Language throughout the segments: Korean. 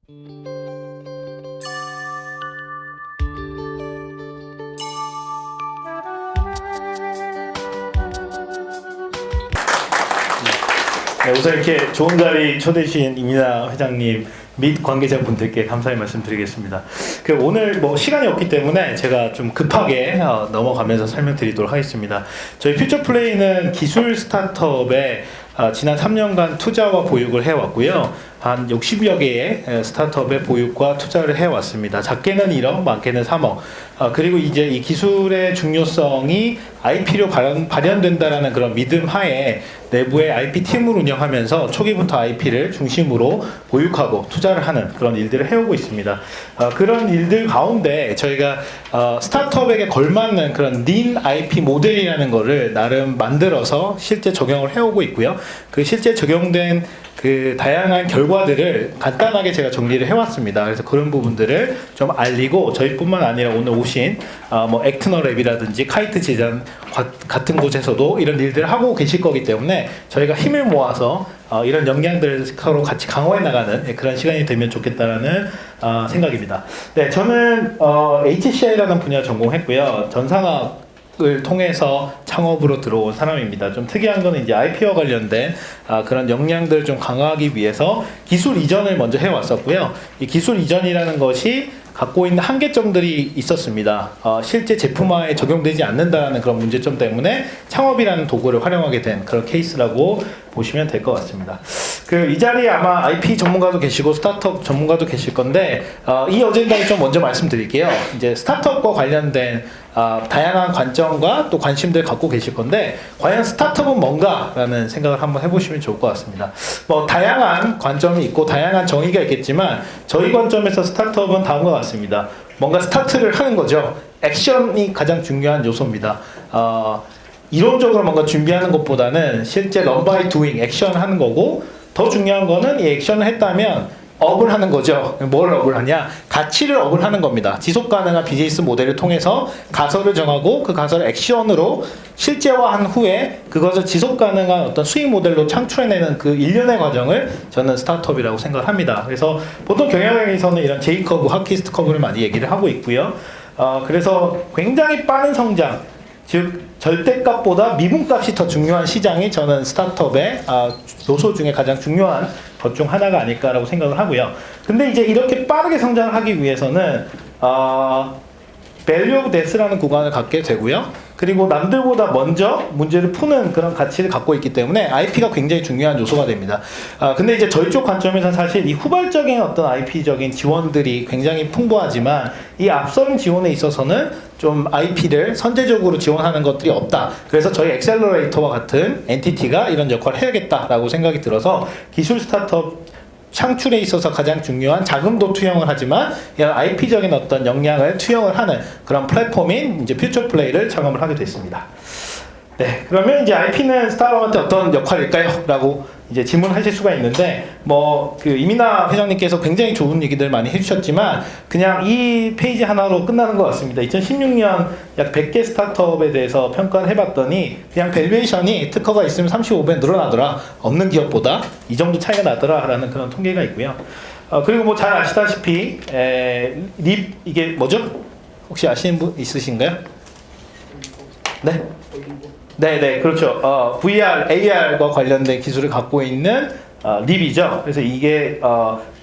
네, 우선 이렇게 좋은 자리 초대해 주신 이민아 회장님 및 관계자분들께 감사의 말씀 드리겠습니다. 오늘 시간이 없기 때문에 제가 좀 급하게 넘어가면서 설명드리도록 하겠습니다. 저희 퓨처플레이는 기술 스타트업에 지난 3년간 투자와 보육을 해왔고요. 한 60여 개의 스타트업의 보육과 투자를 해왔습니다. 작게는 1억, 많게는 3억. 그리고 이제 이 기술의 중요성이 IP로 발현된다라는 그런 믿음 하에 내부의 IP 팀을 운영하면서 초기부터 IP를 중심으로 보육하고 투자를 하는 그런 일들을 해오고 있습니다. 그런 일들 가운데 저희가 스타트업에게 걸맞는 그런 린 IP 모델이라는 거를 나름 만들어서 실제 적용을 해오고 있고요. 그 실제 적용된 그 다양한 결과들을 간단하게 제가 정리를 해왔습니다. 그래서 그런 부분들을 좀 알리고 저희뿐만 아니라 오늘 오신 액트너랩이라든지 카이트 재단 같은 곳에서도 이런 일들을 하고 계실 거기 때문에 저희가 힘을 모아서 이런 역량들을 서로 같이 강화해 나가는 그런 시간이 되면 좋겠다라는 생각입니다. 네, 저는 HCI라는 분야 전공했고요. 전산학을 통해서 창업으로 들어온 사람입니다. 좀 특이한 거는 이제 IP와 관련된 그런 역량들을 좀 강화하기 위해서 기술 이전을 먼저 해왔었고요. 이 기술 이전이라는 것이 갖고 있는 한계점들이 있었습니다. 실제 제품화에 적용되지 않는다는 그런 문제점 때문에 창업이라는 도구를 활용하게 된 그런 케이스라고 보시면 될 것 같습니다. 이 자리에 아마 IP 전문가도 계시고 스타트업 전문가도 계실 건데 이 어젠다를 좀 먼저 말씀드릴게요. 이제 스타트업과 관련된 다양한 관점과 또 관심들 갖고 계실 건데 과연 스타트업은 뭔가라는 생각을 한번 해보시면 좋을 것 같습니다. 다양한 관점이 있고 다양한 정의가 있겠지만 저희 관점에서 스타트업은 다음과 같습니다. 뭔가 스타트를 하는 거죠. 액션이 가장 중요한 요소입니다. 이론적으로 뭔가 준비하는 것보다는 실제 run by doing, 액션 하는 거고 더 중요한 거는 이 액션을 했다면 업을 하는 거죠. 뭘 업을 하냐? 가치를 업을 하는 겁니다. 지속 가능한 비즈니스 모델을 통해서 가설을 정하고 그 가설을 액션으로 실제화한 후에 그것을 지속 가능한 어떤 수익 모델로 창출해내는 그 일련의 과정을 저는 스타트업이라고 생각을 합니다. 그래서 보통 경영에서는 이런 J커브, 핫키스트 커브를 많이 얘기를 하고 있고요. 그래서 굉장히 빠른 성장, 즉 절대값보다 미분값이 더 중요한 시장이 저는 스타트업의 요소 중에 가장 중요한 것 중 하나가 아닐까라고 생각을 하고요. 근데 이제 이렇게 빠르게 성장을 하기 위해서는 value of death라는 구간을 갖게 되고요. 그리고 남들보다 먼저 문제를 푸는 그런 가치를 갖고 있기 때문에 IP가 굉장히 중요한 요소가 됩니다. 근데 이제 저희 쪽 관점에서는 사실 이 후발적인 어떤 IP적인 지원들이 굉장히 풍부하지만 이 앞선 지원에 있어서는 좀 IP를 선제적으로 지원하는 것들이 없다. 그래서 저희 엑셀러레이터와 같은 엔티티가 이런 역할을 해야겠다라고 생각이 들어서 기술 스타트업 창출에 있어서 가장 중요한 자금도 투영을 하지만 이런 IP적인 어떤 역량을 투영을 하는 그런 플랫폼인 이제 퓨처플레이를 창업을 하게 됐습니다. 네, 그러면 이제 IP는 스타트업한테 어떤 역할일까요? 라고 이제 질문하실 수가 있는데 이민아 회장님께서 굉장히 좋은 얘기들 많이 해주셨지만 그냥 이 페이지 하나로 끝나는 것 같습니다. 2016년 약 100개 스타트업에 대해서 평가를 해봤더니 그냥 밸류에이션이 특허가 있으면 35배 늘어나더라, 없는 기업보다 이 정도 차이가 나더라 라는 그런 통계가 있고요. 그리고 잘 아시다시피 립, 이게 뭐죠? 혹시 아시는 분 있으신가요? 네? 네네, 그렇죠. VR, AR과 관련된 기술을 갖고 있는 립이죠. 그래서 이게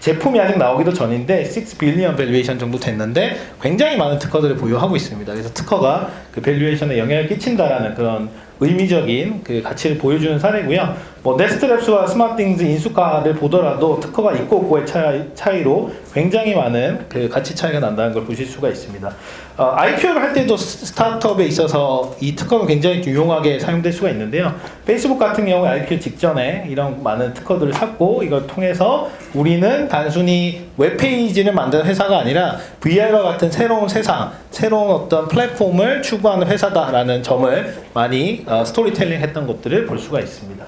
제품이 아직 나오기도 전인데 6 빌리언 밸류에이션 정도 됐는데 굉장히 많은 특허들을 보유하고 있습니다. 그래서 특허가 그 밸류에이션에 영향을 끼친다라는 그런 의미적인 그 가치를 보여주는 사례고요. 네스트랩스와 스마트띵즈 인수가를 보더라도 특허가 있고 없고의 차이로 굉장히 많은 그 가치 차이가 난다는 걸 보실 수가 있습니다. IPO를 할 때도 스타트업에 있어서 이 특허는 굉장히 유용하게 사용될 수가 있는데요. 페이스북 같은 경우에 IPO 직전에 이런 많은 특허들을 샀고 이걸 통해서 우리는 단순히 웹페이지를 만드는 회사가 아니라 VR과 같은 새로운 세상, 새로운 어떤 플랫폼을 추구하는 회사다라는 점을 많이 스토리텔링 했던 것들을 볼 수가 있습니다.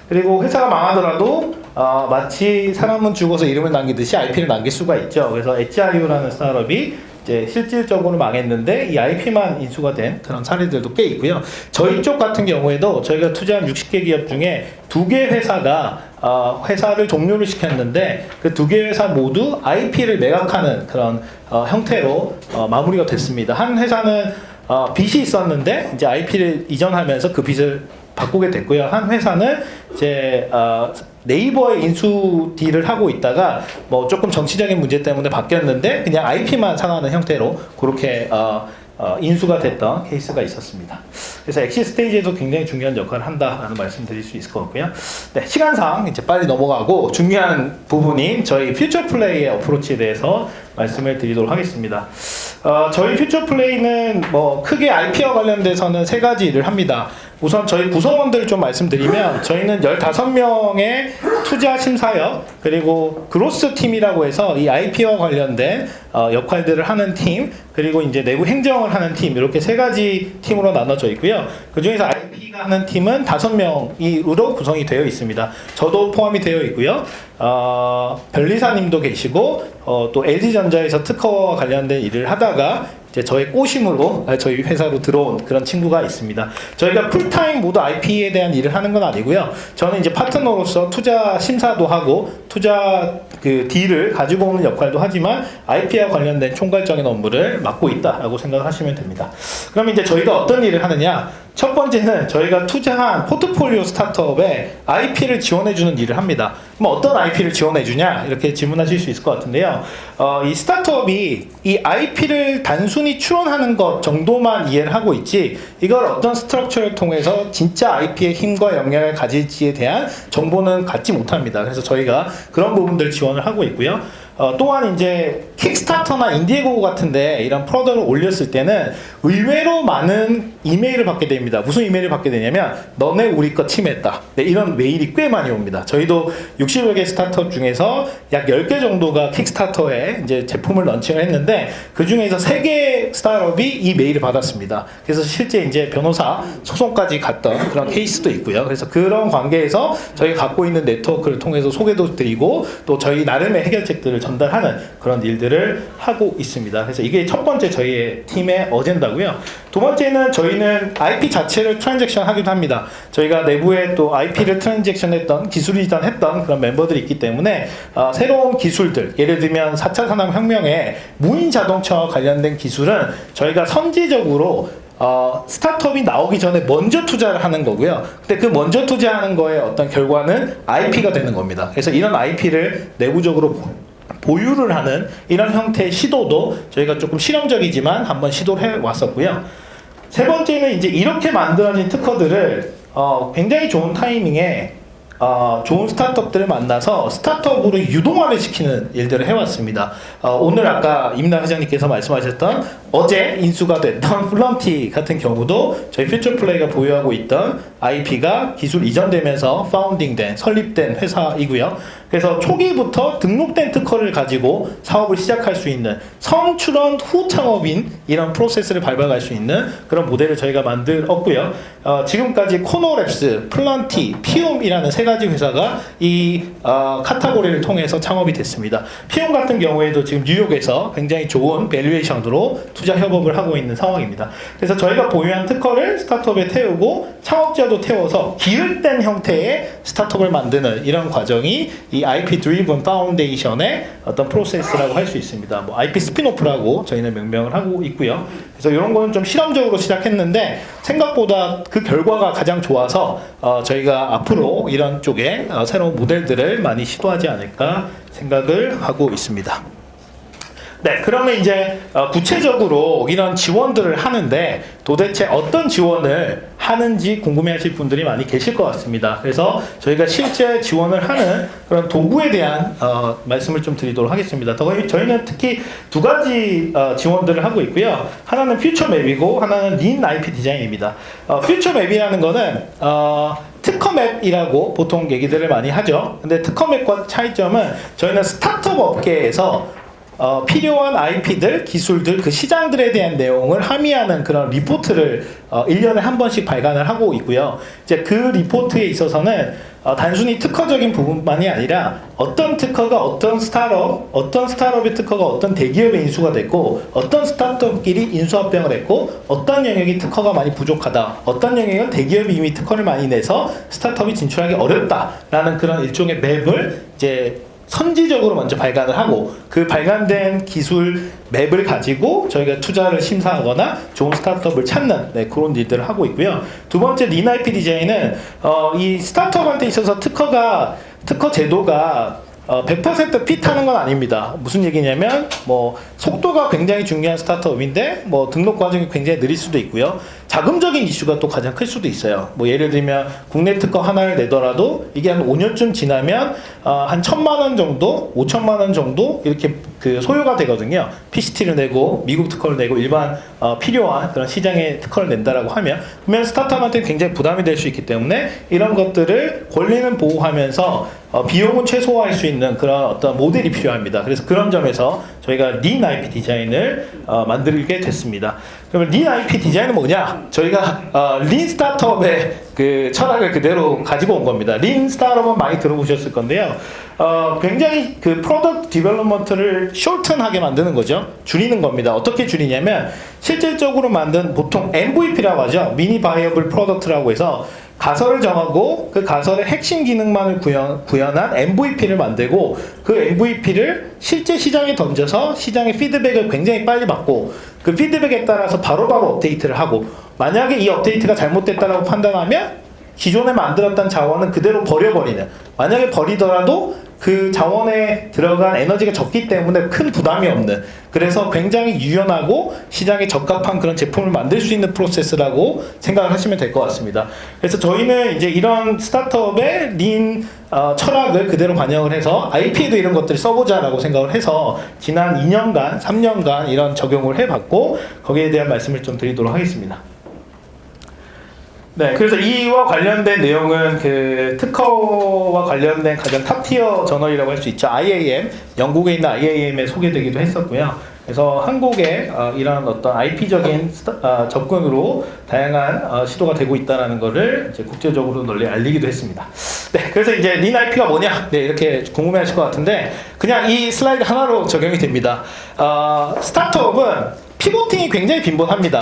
그리고 회사가 망하더라도 마치 사람은 죽어서 이름을 남기듯이 IP를 남길 수가 있죠. 그래서 HRU라는 스타트업이 이제 실질적으로 망했는데 이 IP만 인수가 된 그런 사례들도 꽤 있고요. 저희 쪽 같은 경우에도 저희가 투자한 60개 기업 중에 2개 회사가 회사를 종료를 시켰는데 그 두 개 회사 모두 IP를 매각하는 그런 형태로 마무리가 됐습니다. 한 회사는 빚이 있었는데 이제 IP를 이전하면서 그 빚을 바꾸게 됐고요. 한 회사는 이제 네이버의 인수 딜을 하고 있다가 뭐 조금 정치적인 문제 때문에 바뀌었는데 그냥 IP만 사가는 형태로 그렇게 인수가 됐던 케이스가 있었습니다. 그래서 엑시 스테이지에도 굉장히 중요한 역할을 한다라는 말씀 드릴 수 있을 것 같고요. 네, 시간상 이제 빨리 넘어가고 중요한 부분인 저희 퓨처 플레이의 어프로치에 대해서 말씀을 드리도록 하겠습니다. 저희 퓨처 플레이는 뭐 크게 IP와 관련돼서는 세 가지 일을 합니다. 우선 저희 구성원들을 좀 말씀드리면 저희는 15명의 투자 심사역 그리고 그로스 팀이라고 해서 이 IP와 관련된 역할들을 하는 팀 그리고 이제 내부 행정을 하는 팀 이렇게 세 가지 팀으로 나눠져 있고요. 그 중에서 IP가 하는 팀은 5명으로 구성이 되어 있습니다. 저도 포함이 되어 있고요. 변리사님도 계시고 또 LG전자에서 특허와 관련된 일을 하다가 이제 저의 꼬심으로 저희 회사로 들어온 그런 친구가 있습니다. 저희가 풀타임 모두 IP에 대한 일을 하는 건 아니고요. 저는 이제 파트너로서 투자 심사도 하고 투자 그 딜을 가지고 오는 역할도 하지만 IP와 관련된 총괄적인 업무를 맡고 있다라고 생각하시면 됩니다. 그럼 이제 저희가 어떤 일을 하느냐? 첫 번째는 저희가 투자한 포트폴리오 스타트업에 IP를 지원해주는 일을 합니다. 그럼 어떤 IP를 지원해주냐? 이렇게 질문하실 수 있을 것 같은데요. 이 스타트업이 이 IP를 단순히 추론하는 것 정도만 이해를 하고 있지 이걸 어떤 스트럭처를 통해서 진짜 IP의 힘과 영향을 가질지에 대한 정보는 갖지 못합니다. 그래서 저희가 그런 부분들 지원을 하고 있고요. 또한 이제 킥스타터나 인디에고 같은데 이런 프로덕트를 올렸을 때는 의외로 많은 이메일을 받게 됩니다. 무슨 이메일을 받게 되냐면 너네 우리 거 침해했다. 네, 이런 메일이 꽤 많이 옵니다. 저희도 60여 개 스타트업 중에서 약 10개 정도가 킥스타터에 이제 제품을 런칭을 했는데 그 중에서 3개 스타트업이 이 메일을 받았습니다. 그래서 실제 이제 변호사 소송까지 갔던 그런 케이스도 있고요. 그래서 그런 관계에서 저희가 갖고 있는 네트워크를 통해서 소개도 드리고 또 저희 나름의 해결책들을 전달하는 그런 일들을 하고 있습니다. 그래서 이게 첫 번째 저희의 팀의 어젠다고요. 두 번째는 저희는 IP 자체를 트랜잭션 하기도 합니다. 저희가 내부에 또 IP를 트랜잭션 했던 기술 이전했던 그런 멤버들이 있기 때문에 새로운 기술들 예를 들면 4차 산업혁명에 무인 자동차와 관련된 기술은 저희가 선제적으로 스타트업이 나오기 전에 먼저 투자를 하는 거고요. 근데 그 먼저 투자하는 거의 어떤 결과는 IP가 되는 겁니다. 그래서 이런 IP를 내부적으로 보유를 하는 이런 형태의 시도도 저희가 조금 실험적이지만 한번 시도를 해왔었고요. 세 번째는 이제 이렇게 만들어진 특허들을 굉장히 좋은 타이밍에 좋은 스타트업들을 만나서 스타트업으로 유동화를 시키는 일들을 해왔습니다. 오늘 아까 임나 회장님께서 말씀하셨던 어제 인수가 됐던 플럼티 같은 경우도 저희 퓨처플레이가 보유하고 있던 IP가 기술 이전되면서 파운딩된, 설립된 회사이고요. 그래서 초기부터 등록된 특허를 가지고 사업을 시작할 수 있는 선출원 후 창업인 이런 프로세스를 밟아갈 수 있는 그런 모델을 저희가 만들었고요. 지금까지 코노랩스, 플런티, 피움이라는 세 가지 회사가 이 카테고리를 통해서 창업이 됐습니다. 피움 같은 경우에도 지금 뉴욕에서 굉장히 좋은 밸류에이션으로 투자 협업을 하고 있는 상황입니다. 그래서 저희가 보유한 특허를 스타트업에 태우고 창업자도 태워서 기획된 형태의 스타트업을 만드는 이런 과정이 이 IP Driven Foundation의 어떤 프로세스라고 할 수 있습니다. 뭐 IP 스피노프라고 저희는 명명을 하고 있고요. 그래서 이런 거는 좀 실험적으로 시작했는데 생각보다 그 결과가 가장 좋아서 저희가 앞으로 이런 쪽에 새로운 모델들을 많이 시도하지 않을까 생각을 하고 있습니다. 네, 그러면 이제 구체적으로 이런 지원들을 하는데 도대체 어떤 지원을 하는지 궁금해하실 분들이 많이 계실 것 같습니다. 그래서 저희가 실제 지원을 하는 그런 도구에 대한 말씀을 좀 드리도록 하겠습니다. 저희는 특히 두 가지 지원들을 하고 있고요. 하나는 퓨처맵이고 하나는 린 IP 디자인입니다. 퓨처맵이라는 거는 특허맵이라고 보통 얘기들을 많이 하죠. 근데 특허맵과 차이점은 저희는 스타트업 업계에서 필요한 IP들, 기술들, 그 시장들에 대한 내용을 함의하는 그런 리포트를 1년에 한 번씩 발간을 하고 있고요. 이제 그 리포트에 있어서는 단순히 특허적인 부분만이 아니라 어떤 특허가 어떤 스타트업의 특허가 어떤 대기업에 인수가 됐고, 어떤 스타트업끼리 인수합병을 했고, 어떤 영역이 특허가 많이 부족하다, 어떤 영역은 대기업이 이미 특허를 많이 내서 스타트업이 진출하기 어렵다라는 그런 일종의 맵을 이제 선지적으로 먼저 발간을 하고, 그 발간된 기술 맵을 가지고 저희가 투자를 심사하거나 좋은 스타트업을 찾는 그런 일들을 하고 있고요. 두 번째, 린 IP 디자인은 이 스타트업한테 있어서 특허 제도가 100% 핏하는 건 아닙니다. 무슨 얘기냐면 뭐 속도가 굉장히 중요한 스타트업인데 뭐 등록 과정이 굉장히 느릴 수도 있고요. 자금적인 이슈가 또 가장 클 수도 있어요. 뭐 예를 들면 국내 특허 하나를 내더라도 이게 한 5년쯤 지나면 한 1,000만 원 정도, 5천만 원 정도 이렇게 그 소요가 되거든요. PCT를 내고 미국 특허를 내고 일반 필요한 그런 시장에 특허를 낸다라고 하면, 그러면 스타트업한테 굉장히 부담이 될 수 있기 때문에 이런 것들을 권리는 보호하면서 비용은 최소화할 수 있는 그런 어떤 모델이 필요합니다. 그래서 그런 점에서 저희가 린 IP 디자인을 만들게 됐습니다. 그러면 린 IP 디자인은 뭐냐? 저희가 린 스타트업의 그 철학을 그대로 가지고 온 겁니다. 린 스타트업은 많이 들어보셨을 건데요. 굉장히 그 프로덕트 디벨롭먼트를 쇼튼하게 만드는 거죠. 줄이는 겁니다. 어떻게 줄이냐면 실질적으로 만든 보통 MVP라고 하죠. 미니 바이어블 프로덕트라고 해서 가설을 정하고 그 가설의 핵심 기능만을 구현한 MVP를 만들고, 그 MVP를 실제 시장에 던져서 시장의 피드백을 굉장히 빨리 받고, 그 피드백에 따라서 바로바로 업데이트를 하고, 만약에 이 업데이트가 잘못됐다고 판단하면 기존에 만들었던 자원은 그대로 버려버리는, 만약에 버리더라도 그 자원에 들어간 에너지가 적기 때문에 큰 부담이 없는, 그래서 굉장히 유연하고 시장에 적합한 그런 제품을 만들 수 있는 프로세스라고 생각을 하시면 될 것 같습니다. 그래서 저희는 이제 이런 스타트업의 린 철학을 그대로 반영을 해서 IP에도 이런 것들을 써보자라고 생각을 해서 지난 2년간, 3년간 이런 적용을 해봤고, 거기에 대한 말씀을 좀 드리도록 하겠습니다. 네, 그래서 이와 관련된 내용은 그 특허와 관련된 가장 탑티어 저널이라고 할 수 있죠. IAM, 영국에 있는 IAM에 소개되기도 했었고요. 그래서 한국의 이런 어떤 IP적인 접근으로 다양한 시도가 되고 있다는 것을 이제 국제적으로 널리 알리기도 했습니다. 네, 그래서 이제 린 IP가 뭐냐? 네, 이렇게 궁금해하실 것 같은데 그냥 이 슬라이드 하나로 적용이 됩니다. 스타트업은 피보팅이 굉장히 빈번합니다.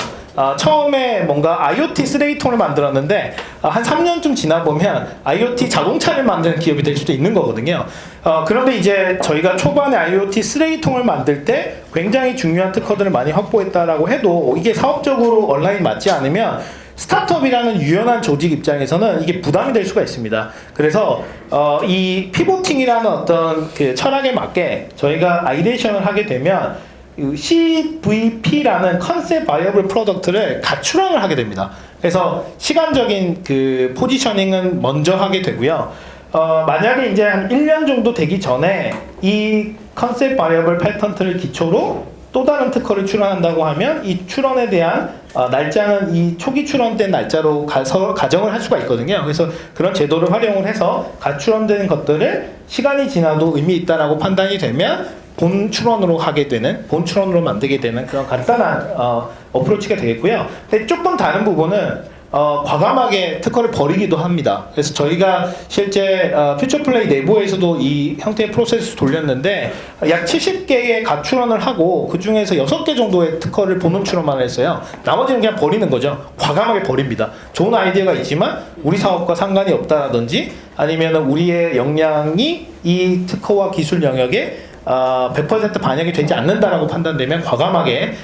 처음에 뭔가 IoT 쓰레기통을 만들었는데 한 3년쯤 지나보면 IoT 자동차를 만드는 기업이 될 수도 있는 거거든요. 그런데 이제 저희가 초반에 IoT 쓰레기통을 만들 때 굉장히 중요한 특허들을 많이 확보했다라고 해도 이게 사업적으로 온라인 맞지 않으면 스타트업이라는 유연한 조직 입장에서는 이게 부담이 될 수가 있습니다. 그래서 이 피보팅이라는 어떤 그 철학에 맞게 저희가 아이데이션을 하게 되면 CVP라는 컨셉 바이어블 프로덕트를 가출원을 하게 됩니다. 그래서 시간적인 그 포지셔닝은 먼저 하게 되고요. 만약에 이제 한 1년 정도 되기 전에 이 컨셉 바이어블 패턴트를 기초로 또 다른 특허를 출원한다고 하면 이 출원에 대한 날짜는 이 초기 출원된 날짜로 가정을 할 수가 있거든요. 그래서 그런 제도를 활용을 해서 가출원된 것들을 시간이 지나도 의미 있다라고 판단이 되면 본 출원으로 하게 되는, 본 출원으로 만들게 되는 그런 간단한 어프로치가 되겠고요. 근데 조금 다른 부분은 과감하게 특허를 버리기도 합니다. 그래서 저희가 실제 퓨처플레이 내부에서도 이 형태의 프로세스 돌렸는데 약 70개의 가출원을 하고 그 중에서 6개 정도의 특허를 본원 출원만 했어요. 나머지는 그냥 버리는 거죠. 과감하게 버립니다. 좋은 아이디어가 있지만 우리 사업과 상관이 없다라든지 아니면 우리의 역량이 이 특허와 기술 영역에 100% 반영이 되지 않는다라고 판단되면 과감하게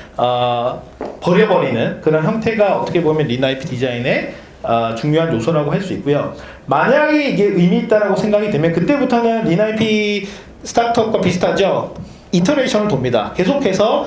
버려버리는 그런 형태가 어떻게 보면 린 IP 디자인의 중요한 요소라고 할 수 있고요. 만약에 이게 의미 있다라고 생각이 되면 그때부터는 린 IP 스타트업과 비슷하죠. 이터레이션을 돕니다. 계속해서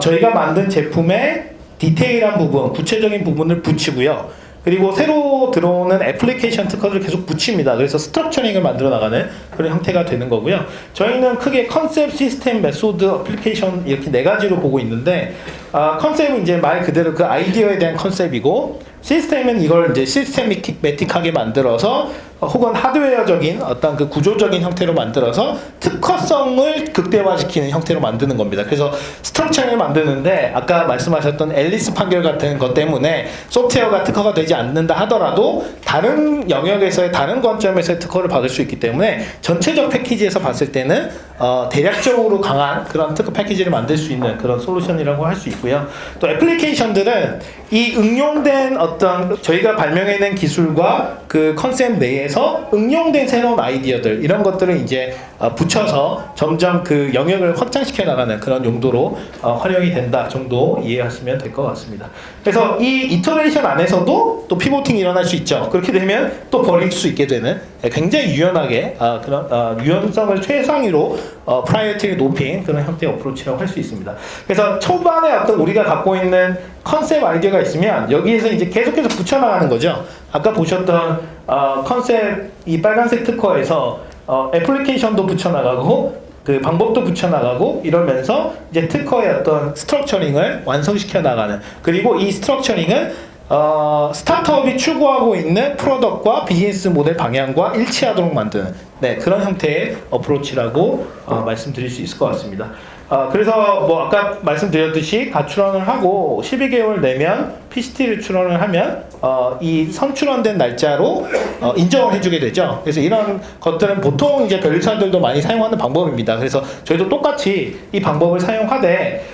저희가 만든 제품의 디테일한 부분, 구체적인 부분을 붙이고요. 그리고 새로 들어오는 애플리케이션 특허를 계속 붙입니다. 그래서 스트럭처링을 만들어 나가는 그런 형태가 되는 거고요. 저희는 크게 컨셉, 시스템, 메소드, 애플리케이션 이렇게 4가지로 보고 있는데 컨셉은 이제 말 그대로 그 아이디어에 대한 컨셉이고 시스템은 이걸 이제 시스테매틱하게 만들어서 혹은 하드웨어적인 어떤 그 구조적인 형태로 만들어서 특화성을 극대화시키는 형태로 만드는 겁니다. 그래서 스트럭처를 만드는데 아까 말씀하셨던 앨리스 판결 같은 것 때문에 소프트웨어가 특화가 되지 않는다 하더라도 다른 영역에서의 다른 관점에서의 특허를 받을 수 있기 때문에 전체적 패키지에서 봤을 때는 대략적으로 강한 그런 특허 패키지를 만들 수 있는 그런 솔루션이라고 할 수 있고요. 또 애플리케이션들은 이 응용된 어떤 저희가 발명해낸 기술과 그 컨셉 내에서 응용된 새로운 아이디어들 이런 것들을 이제 붙여서 점점 그 영역을 확장시켜 나가는 그런 용도로 활용이 된다 정도 이해하시면 될 것 같습니다. 그래서 이 이터레이션 안에서도 또 피보팅이 일어날 수 있죠. 그렇게 되면 또 버릴 수 있게 되는 굉장히 유연하게 그런 유연성을 최상위로 프라이어티를 높인 그런 형태의 어프로치라고 할 수 있습니다. 그래서 초반에 어떤 우리가 갖고 있는 컨셉 아이디어가 있으면 여기에서 이제 계속해서 붙여나가는 거죠. 아까 보셨던 컨셉 이 빨간색 특허에서 애플리케이션도 붙여나가고 그 방법도 붙여나가고 이러면서 이제 특허의 어떤 스트럭처링을 완성시켜 나가는, 그리고 이 스트럭처링은 스타트업이 추구하고 있는 프로덕트와 비즈니스 모델 방향과 일치하도록 만드는 그런 형태의 어프로치라고 말씀드릴 수 있을 것 같습니다. 그래서 뭐 아까 말씀드렸듯이 가출원을 하고 12개월 내면 PCT를 출원을 하면 이 선출원된 날짜로 인정을 해주게 되죠. 그래서 이런 것들은 보통 이제 변리사들도 많이 사용하는 방법입니다. 그래서 저희도 똑같이 이 방법을 사용하되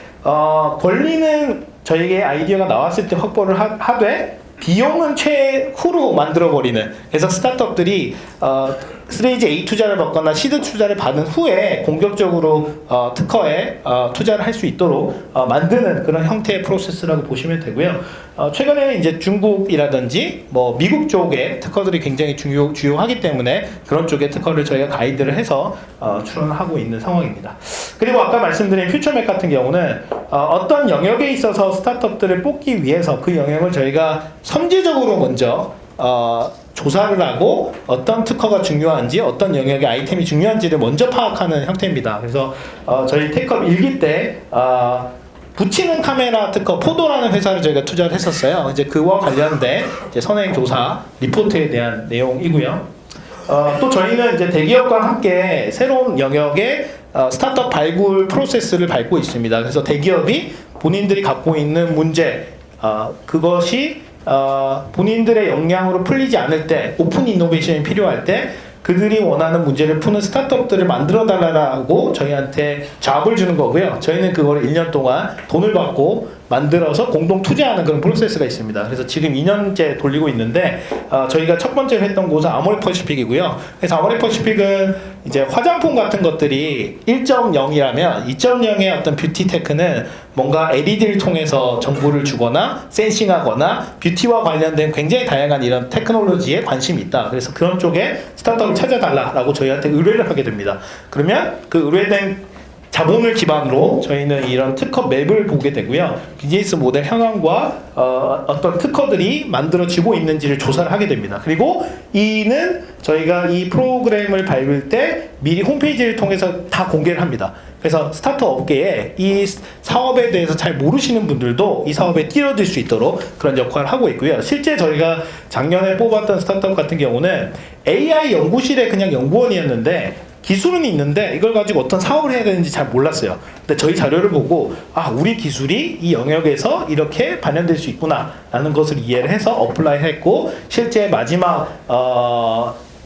권리는 저에게 아이디어가 나왔을 때 확보를 하되 비용은 최후로 만들어버리는, 그래서 스타트업들이 시리즈 A 투자를 받거나 시드 투자를 받은 후에 공격적으로 특허에 투자를 할 수 있도록 만드는 그런 형태의 프로세스라고 보시면 되고요. 최근에는 이제 중국이라든지 뭐 미국 쪽에 특허들이 굉장히 주요하기 때문에 그런 쪽에 특허를 저희가 가이드를 해서 출원하고 있는 상황입니다. 그리고 아까 말씀드린 퓨처맥 같은 경우는 어떤 영역에 있어서 스타트업들을 뽑기 위해서 그 영역을 저희가 선제적으로 먼저 조사를 하고 어떤 특허가 중요한지 어떤 영역의 아이템이 중요한지를 먼저 파악하는 형태입니다. 그래서 저희 테크업 1기 때 붙이는 카메라 특허 포도라는 회사를 저희가 투자를 했었어요. 이제 그와 관련된 이제 선행 조사 리포트에 대한 내용이고요. 또 저희는 이제 대기업과 함께 새로운 영역의 스타트업 발굴 프로세스를 밟고 있습니다. 그래서 대기업이 본인들이 갖고 있는 문제 그것이 본인들의 역량으로 풀리지 않을 때, 오픈 이노베이션이 필요할 때 그들이 원하는 문제를 푸는 스타트업들을 만들어 달라고 저희한테 잡을 주는 거고요. 저희는 그걸 1년 동안 돈을 받고 만들어서 공동 투자하는 그런 프로세스가 있습니다. 그래서 지금 2년째 돌리고 있는데 저희가 첫 번째로 했던 곳은 아모레 퍼시픽이고요. 그래서 아모레 퍼시픽은 이제 화장품 같은 것들이 1.0이라면 2.0의 어떤 뷰티 테크는 뭔가 LED를 통해서 정보를 주거나 센싱하거나 뷰티와 관련된 굉장히 다양한 이런 테크놀로지에 관심이 있다. 그래서 그런 쪽에 스타트업을 찾아달라고 저희한테 의뢰를 하게 됩니다. 그러면 그 의뢰된 자본을 기반으로 저희는 이런 특허 맵을 보게 되고요. 비즈니스 모델 현황과 어떤 특허들이 만들어지고 있는지를 조사를 하게 됩니다. 그리고 이는 저희가 이 프로그램을 밟을 때 미리 홈페이지를 통해서 다 공개를 합니다. 그래서 스타트업 업계에 이 사업에 대해서 잘 모르시는 분들도 이 사업에 뛰어들 수 있도록 그런 역할을 하고 있고요. 실제 저희가 작년에 뽑았던 스타트업 같은 경우는 AI 연구실의 그냥 연구원이었는데 기술은 있는데 이걸 가지고 어떤 사업을 해야 되는지 잘 몰랐어요. 근데 저희 자료를 보고 우리 기술이 이 영역에서 이렇게 반영될 수 있구나 라는 것을 이해를 해서 어플라이 했고, 실제 마지막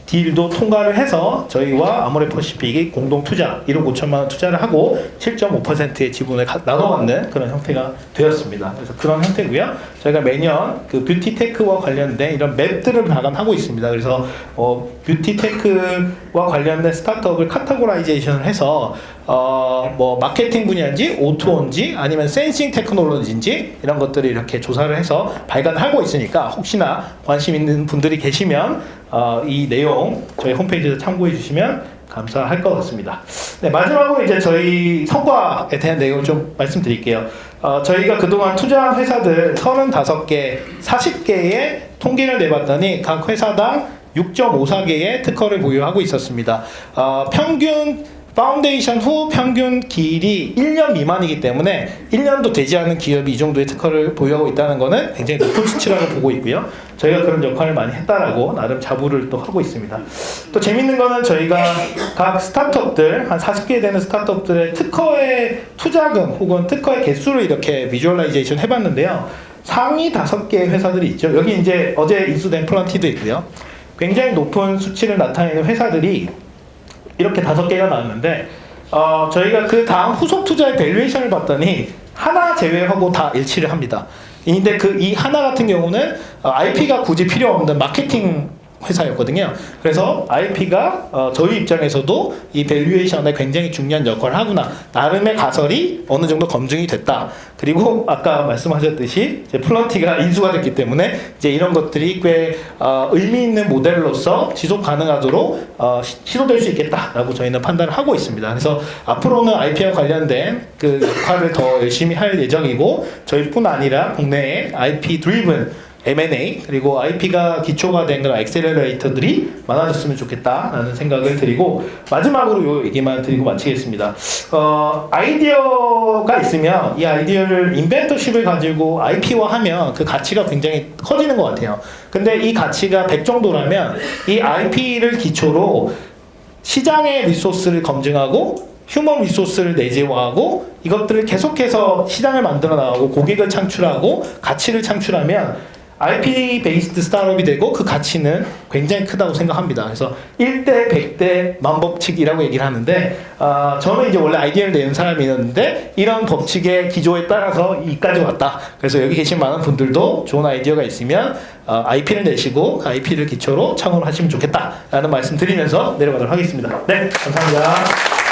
딜도 통과를 해서 저희와 아모레 퍼시픽이 공동 투자 1억 5천만 원 투자를 하고 7.5%의 지분을 나눠받는 그런 형태가 되었습니다. 그래서 그런 형태고요. 저희가 매년 그 뷰티 테크와 관련된 이런 맵들을 마감하고 있습니다. 그래서 뷰티 테크와 관련된 스타트업을 카테고라이제이션을 해서 뭐 마케팅 분야인지 오토인지 아니면 센싱 테크놀로지인지 이런 것들을 이렇게 조사를 해서 발간하고 있으니까 혹시나 관심 있는 분들이 계시면 이 내용 저희 홈페이지에서 참고해 주시면 감사할 것 같습니다. 네, 마지막으로 이제 저희 성과에 대한 내용을 좀 말씀드릴게요. 저희가 그동안 투자한 회사들 35개, 40개의 통계를 내봤더니 각 회사당 6.54개의 특허를 보유하고 있었습니다. 평균 파운데이션 후 평균 기일이 1년 미만이기 때문에 1년도 되지 않은 기업이 이 정도의 특허를 보유하고 있다는 것은 굉장히 높은 수치라고 보고 있고요. 저희가 그런 역할을 많이 했다라고 나름 자부를 또 하고 있습니다. 또 재밌는 거는 저희가 각 스타트업들 한 40개 되는 스타트업들의 특허의 투자금 혹은 특허의 개수를 이렇게 비주얼라이제이션 해봤는데요. 상위 5개의 회사들이 있죠. 여기 이제 어제 인수된 플런티도 있고요. 굉장히 높은 수치를 나타내는 회사들이 이렇게 5개가 나왔는데 저희가 그 다음 후속 투자의 밸류에이션을 봤더니 하나 제외하고 다 일치를 합니다. 근데 이 하나 같은 경우는 IP가 굳이 필요 없는 마케팅 회사였거든요. 그래서 IP가 저희 입장에서도 이 밸류에이션에 굉장히 중요한 역할을 하구나. 나름의 가설이 어느 정도 검증이 됐다. 그리고 아까 말씀하셨듯이 이제 플런티가 인수가 됐기 때문에 이제 이런 것들이 꽤 의미 있는 모델로서 지속 가능하도록 시도될 수 있겠다라고 저희는 판단을 하고 있습니다. 그래서 앞으로는 IP와 관련된 그 역할을 더 열심히 할 예정이고 저희뿐 아니라 국내에 IP 드리븐 M&A 그리고 IP가 기초가 된 그런 엑셀러레이터들이 많아졌으면 좋겠다라는 생각을 드리고 마지막으로 요 얘기만 드리고 마치겠습니다. 아이디어가 있으면 이 아이디어를 인벤터십을 가지고 IP화하면 그 가치가 굉장히 커지는 것 같아요. 근데 이 가치가 100 정도라면 이 IP를 기초로 시장의 리소스를 검증하고 휴먼 리소스를 내재화하고 이것들을 계속해서 시장을 만들어 나가고 고객을 창출하고 가치를 창출하면 IP 베이스드 스타트업이 되고 그 가치는 굉장히 크다고 생각합니다. 그래서 1대 100대 만법칙이라고 얘기를 하는데 저는 이제 원래 아이디어를 내는 사람이었는데 이런 법칙의 기조에 따라서 이까지 왔다. 그래서 여기 계신 많은 분들도 좋은 아이디어가 있으면 IP를 내시고 그 IP를 기초로 창업을 하시면 좋겠다라는 말씀 드리면서 내려가도록 하겠습니다. 네, 감사합니다.